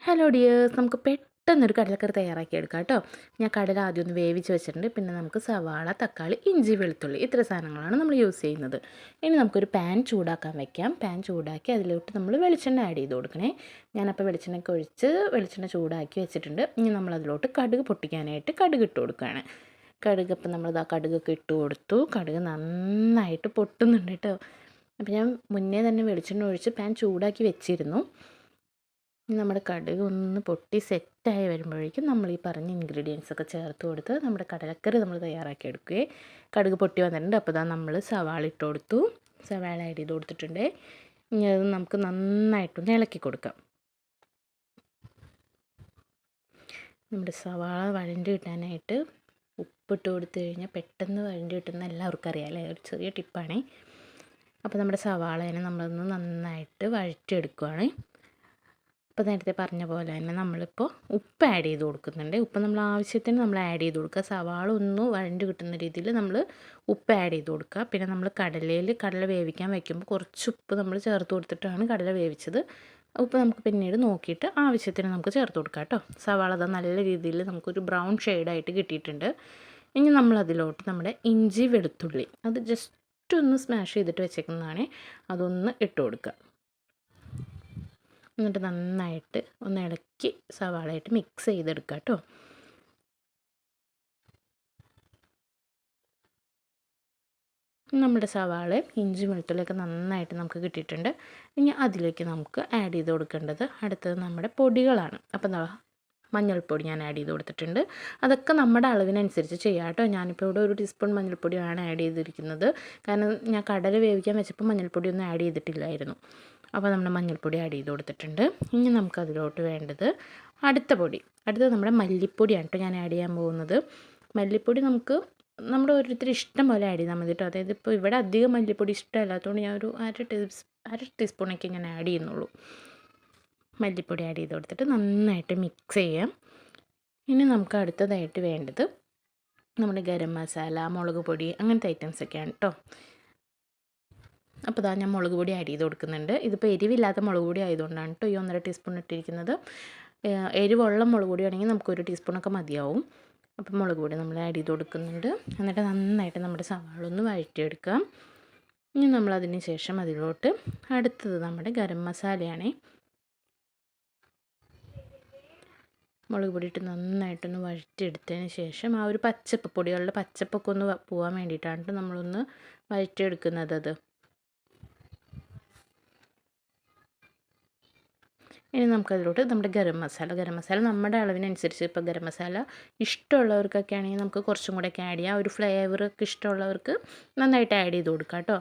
Hello dears, നമുക്ക് പെട്ടെന്നൊരു കടലക്കറി തയ്യാറാക്കിയെടുക്കാം കേട്ടോ. ഞാൻ കടല ആദ്യം ഒന്ന് വേവിച്ച് വെച്ചിട്ടുണ്ട്. പിന്നെ നമുക്ക് സവാള, തക്കാളി, ഇഞ്ചി, വെളുത്തുള്ളി ഇത്ര സാധനങ്ങളാണ് നമ്മൾ യൂസ് ചെയ്യുന്നത്. ഇനി നമുക്കൊരു പാൻ ചൂടാക്കാൻ വെക്കാം. പാൻ ചൂടാക്കി അതിലോട്ട് നമ്മൾ വെളിച്ചെണ്ണ ആഡ് ചെയ്ത് കൊടുക്കണേ. ഞാനപ്പോൾ വെളിച്ചെണ്ണയ്ക്ക് ഒഴിച്ച് വെളിച്ചെണ്ണ ചൂടാക്കി വെച്ചിട്ടുണ്ട്. ഇനി നമ്മളതിലോട്ട് കടുക് പൊട്ടിക്കാനായിട്ട് കടുക് ഇട്ട് കൊടുക്കുകയാണ്. കടുക് അപ്പം നമ്മളിതാ കടുകൊക്കെ ഇട്ട് കൊടുത്തു. കടുക് നന്നായിട്ട് പൊട്ടുന്നുണ്ട് കേട്ടോ. അപ്പോൾ ഞാൻ മുന്നേ തന്നെ വെളിച്ചെണ്ണ ഒഴിച്ച് പാൻ ചൂടാക്കി വെച്ചിരുന്നു. നമ്മുടെ കടുക് ഒന്ന് പൊട്ടി സെറ്റായി വരുമ്പോഴേക്കും നമ്മൾ ഈ പറഞ്ഞ ഇൻഗ്രീഡിയൻസ് ഒക്കെ ചേർത്ത് കൊടുത്ത് നമ്മുടെ കടലക്കറി നമ്മൾ തയ്യാറാക്കി എടുക്കുകയെ. കടുക് പൊട്ടി വന്നിട്ടുണ്ട്. അപ്പോൾ ഇതാ നമ്മൾ സവാള ഇട്ട് കൊടുത്തു. സവാള ആഡ് ചെയ്ത് കൊടുത്തിട്ടുണ്ട്. ഇനി അത് നമുക്ക് നന്നായിട്ടൊന്ന് ഇളക്കി കൊടുക്കാം. നമ്മുടെ സവാള വഴണ്ടി കിട്ടാനായിട്ട് ഉപ്പിട്ട് കൊടുത്തു കഴിഞ്ഞാൽ പെട്ടെന്ന് വഴണ്ടി കിട്ടുന്ന എല്ലാവർക്കും അറിയാമല്ലേ, ഒരു ചെറിയ ടിപ്പാണേ. അപ്പോൾ നമ്മുടെ സവാളേനെ നമ്മളൊന്ന് നന്നായിട്ട് വഴറ്റിയെടുക്കുകയാണ്. ഇപ്പോൾ നേരത്തെ പറഞ്ഞ പോലെ തന്നെ നമ്മളിപ്പോൾ ഉപ്പ് ആഡ് ചെയ്ത് കൊടുക്കുന്നുണ്ട്. ഉപ്പ് നമ്മൾ ആവശ്യത്തിന് നമ്മൾ ആഡ് ചെയ്ത് കൊടുക്കുക. സവാള ഒന്ന് വഴണ്ട് കിട്ടുന്ന രീതിയിൽ നമ്മൾ ഉപ്പ് ആഡ് ചെയ്ത് കൊടുക്കുക. പിന്നെ നമ്മൾ കടല വേവിക്കാൻ വയ്ക്കുമ്പോൾ കുറച്ച് ഉപ്പ് നമ്മൾ ചേർത്ത് കൊടുത്തിട്ടാണ് കടല വേവിച്ചത്. ഉപ്പ് നമുക്ക് പിന്നീട് നോക്കിയിട്ട് ആവശ്യത്തിന് നമുക്ക് ചേർത്ത് കൊടുക്കാം കേട്ടോ. സവാള അത് നല്ല രീതിയിൽ നമുക്കൊരു ബ്രൗൺ ഷെയ്ഡായിട്ട് കിട്ടിയിട്ടുണ്ട്. ഇനി നമ്മളതിലോട്ട് നമ്മുടെ ഇഞ്ചി, വെളുത്തുള്ളി അത് ജസ്റ്റ് ഒന്ന് സ്മാഷ് ചെയ്തിട്ട് വെച്ചേക്കുന്നതാണ്, അതൊന്ന് ഇട്ട് കൊടുക്കുക. എന്നിട്ട് നന്നായിട്ട് ഒന്ന് ഇളക്കി സവാളയായിട്ട് മിക്സ് ചെയ്തെടുക്കുക കേട്ടോ. നമ്മുടെ സവാള, ഇഞ്ചി, വെളുത്തുള്ളിയൊക്കെ നന്നായിട്ട് നമുക്ക് കിട്ടിയിട്ടുണ്ട്. ഇനി അതിലേക്ക് നമുക്ക് ആഡ് ചെയ്ത് കൊടുക്കേണ്ടത് അടുത്തത് നമ്മുടെ പൊടികളാണ്. അപ്പോൾ എന്താ, മഞ്ഞൾപ്പൊടി ഞാൻ ആഡ് ചെയ്ത് കൊടുത്തിട്ടുണ്ട്. അതൊക്കെ നമ്മുടെ അളവിനനുസരിച്ച് ചെയ്യാം കേട്ടോ. ഞാനിപ്പോൾ ഇവിടെ 1 ടീസ്പൂൺ മഞ്ഞൾപ്പൊടിയാണ് ആഡ് ചെയ്തിരിക്കുന്നത്. കാരണം ഞാൻ കടല വേവിക്കാൻ വെച്ചപ്പോൾ മഞ്ഞൾപ്പൊടി ഒന്നും ആഡ് ചെയ്തിട്ടില്ലായിരുന്നു. അപ്പോൾ നമ്മൾ മഞ്ഞൾപ്പൊടി ആഡ് ചെയ്ത് കൊടുത്തിട്ടുണ്ട്. ഇനി നമുക്കതിലോട്ട് വേണ്ടത് അടുത്തത് നമ്മുടെ മല്ലിപ്പൊടിയാണ് കേട്ടോ ഞാൻ ആഡ് ചെയ്യാൻ പോകുന്നത്. മല്ലിപ്പൊടി നമുക്ക് നമ്മുടെ ഓരോരുത്തർ ഇഷ്ടം പോലെ ആഡ് ചെയ്താൽ മതി കേട്ടോ. അതായത് ഇപ്പോൾ ഇവിടെ അധികം മല്ലിപ്പൊടി ഇഷ്ടമല്ലാത്തതുകൊണ്ട് ഞാൻ ഒരു അര ടീസ്പൂണൊക്കെ ഞാൻ ആഡ് ചെയ്യുന്നുള്ളൂ. മല്ലിപ്പൊടി ആഡ് ചെയ്ത് കൊടുത്തിട്ട് നന്നായിട്ട് മിക്സ് ചെയ്യാം. ഇനി നമുക്ക് അടുത്തതായിട്ട് വേണ്ടത് നമ്മുടെ ഗരം മസാല, മുളക് പൊടി അങ്ങനത്തെ ഐറ്റംസൊക്കെയാണ് കേട്ടോ. അപ്പോൾ ഞാൻ മുളക് പൊടി ആഡ് ചെയ്ത് കൊടുക്കുന്നുണ്ട്. ഇതിപ്പോൾ എരിവില്ലാത്ത മുളക് പൊടി ആയതുകൊണ്ടാണ് കേട്ടോ ഈ 1.5 ടീസ്പൂൺ ഇട്ടിരിക്കുന്നത്. എരിവുള്ള മുളക് പൊടിയാണെങ്കിൽ നമുക്ക് 1 ടീസ്പൂണൊക്കെ മതിയാവും. അപ്പോൾ മുളക് പൊടി നമ്മൾ ആഡ് ചെയ്ത് കൊടുക്കുന്നുണ്ട്. എന്നിട്ട് നന്നായിട്ട് നമ്മുടെ സവാള ഒന്ന് വഴറ്റിയെടുക്കാം. ഇനി നമ്മളതിന് ശേഷം അതിലോട്ട് അടുത്തത് നമ്മുടെ ഗരം മസാലയാണേ. മുളക് പൊടി ഇട്ട് നന്നായിട്ടൊന്ന് വഴറ്റിയെടുത്തതിന് ശേഷം ആ ഒരു പൊടികളുടെ പച്ചപ്പൊക്കെ ഒന്ന് പോകാൻ വേണ്ടിയിട്ടാണ് നമ്മളൊന്ന് വഴറ്റിയെടുക്കുന്നത്. അത് ഇനി നമുക്കതിലോട്ട് നമ്മുടെ ഗരം മസാല നമ്മുടെ അളവിനനുസരിച്ച്, ഇപ്പോൾ ഗരം മസാല ഇഷ്ടമുള്ളവർക്കൊക്കെ ആണെങ്കിൽ നമുക്ക് കുറച്ചും കൂടെയൊക്കെ ആഡ് ചെയ്യാം. ഒരു ഫ്ലേവറൊക്കെ ഇഷ്ടമുള്ളവർക്ക് നന്നായിട്ട് ആഡ് ചെയ്ത് കൊടുക്കാം കേട്ടോ.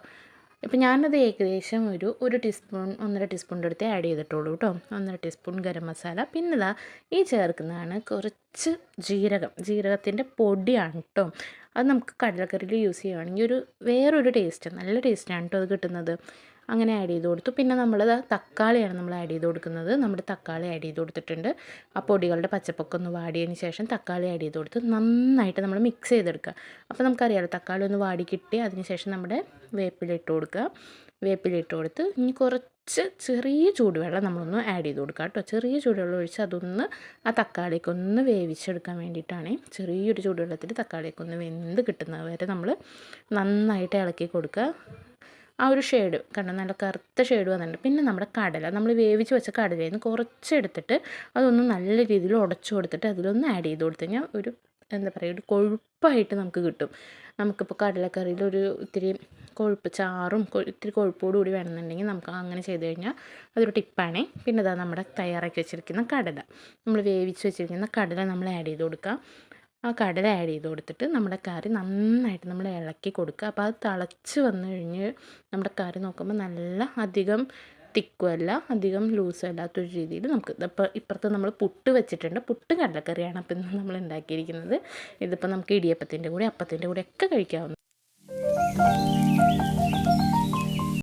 ഇപ്പോൾ ഞാനത് ഏകദേശം ഒരു ടീസ്പൂൺ 1.5 ടീസ്പൂണിൻ്റെ അടുത്ത് ആഡ് ചെയ്തിട്ടുള്ളൂ കേട്ടോ. 1.5 ടീസ്പൂൺ ഗരം മസാല. പിന്നെ ഈ ചേർക്കുന്നതാണ് കുറച്ച് ജീരകത്തിൻ്റെ പൊടിയാണ് കേട്ടോ. അത് നമുക്ക് കടലക്കറിയിൽ യൂസ് ചെയ്യുകയാണെങ്കിൽ വേറൊരു ടേസ്റ്റ്, നല്ല ടേസ്റ്റാണ് കേട്ടോ അത് കിട്ടുന്നത്. അങ്ങനെ ആഡ് ചെയ്ത് കൊടുത്തു. പിന്നെ തക്കാളിയാണ് നമ്മൾ ആഡ് ചെയ്ത് കൊടുക്കുന്നത്. നമ്മുടെ തക്കാളി ആഡ് ചെയ്ത് കൊടുത്തിട്ടുണ്ട്. ആ പൊടികളുടെ പച്ചപ്പൊക്കെ ഒന്ന് വാടിയതിന് ശേഷം തക്കാളി ആഡ് ചെയ്ത് കൊടുത്ത് നന്നായിട്ട് നമ്മൾ മിക്സ് ചെയ്തെടുക്കുക. അപ്പോൾ നമുക്കറിയാമല്ലോ, തക്കാളി ഒന്ന് വാടി കിട്ടി അതിന് ശേഷം നമ്മുടെ വേപ്പില ഇട്ട് കൊടുക്കുക. വേപ്പില ഇട്ട് കൊടുത്ത് ഇനി കുറച്ച് ചെറിയ ചൂടുവെള്ളം നമ്മളൊന്ന് ആഡ് ചെയ്ത് കൊടുക്കുക കേട്ടോ. ചെറിയ ചൂടുവെള്ളം ഒഴിച്ച് അതൊന്ന് ആ തക്കാളിയൊക്കെ ഒന്ന് വേവിച്ചെടുക്കാൻ വേണ്ടിയിട്ടാണ്. ചെറിയൊരു ചൂടുവെള്ളത്തിൽ തക്കാളിയൊക്കെ ഒന്ന് വെന്ത് കിട്ടുന്നത് വരെ നമ്മൾ നന്നായിട്ട് ഇളക്കി കൊടുക്കുക. ആ ഒരു ഷെയ്ഡ് കണ്ടോ, നല്ല കറുത്ത ഷെയ്ഡ് വന്നിട്ടുണ്ട്. പിന്നെ നമ്മുടെ കടല നമ്മൾ വേവിച്ച് വെച്ച കടലയിൽ നിന്ന് കുറച്ചെടുത്തിട്ട് അതൊന്ന് നല്ല രീതിയിൽ ഉടച്ചു കൊടുത്തിട്ട് അതിലൊന്ന് ആഡ് ചെയ്ത് കൊടുത്തു കഴിഞ്ഞാൽ ഒരു കൊഴുപ്പായിട്ട് നമുക്ക് കിട്ടും. നമുക്കിപ്പോൾ കടലക്കറിയിൽ ഇത്തിരി കൊഴുപ്പ് ചാറും ഇത്തിരി കൊഴുപ്പോട് കൂടി വേണമെന്നുണ്ടെങ്കിൽ നമുക്ക് അങ്ങനെ ചെയ്ത് കഴിഞ്ഞാൽ അതൊരു ടിപ്പാണേ. പിന്നെ നമ്മുടെ തയ്യാറാക്കി വെച്ചിരിക്കുന്ന കടല, നമ്മൾ വേവിച്ച് വെച്ചിരിക്കുന്ന കടല നമ്മൾ ആഡ് ചെയ്ത് കൊടുക്കുക. ആ കടല ആഡ് ചെയ്ത് കൊടുത്തിട്ട് നമ്മുടെ കറി നന്നായിട്ട് നമ്മൾ ഇളക്കി കൊടുക്കുക. അപ്പോൾ അത് തിളച്ച് വന്നു കഴിഞ്ഞ് നമ്മുടെ കറി നോക്കുമ്പോൾ നല്ല അധികം തിക്കും അല്ല അധികം ലൂസും അല്ലാത്തൊരു രീതിയിൽ നമുക്ക് ഇപ്പുറത്ത് നമ്മൾ പുട്ട് വെച്ചിട്ടുണ്ട്. പുട്ടും കടലക്കറിയാണ് അപ്പോൾ ഇന്ന് നമ്മൾ ഉണ്ടാക്കിയിരിക്കുന്നത്. ഇതിപ്പോൾ നമുക്ക് ഇടിയപ്പത്തിൻ്റെ കൂടെ അപ്പത്തിൻ്റെ കൂടെ ഒക്കെ കഴിക്കാവുന്ന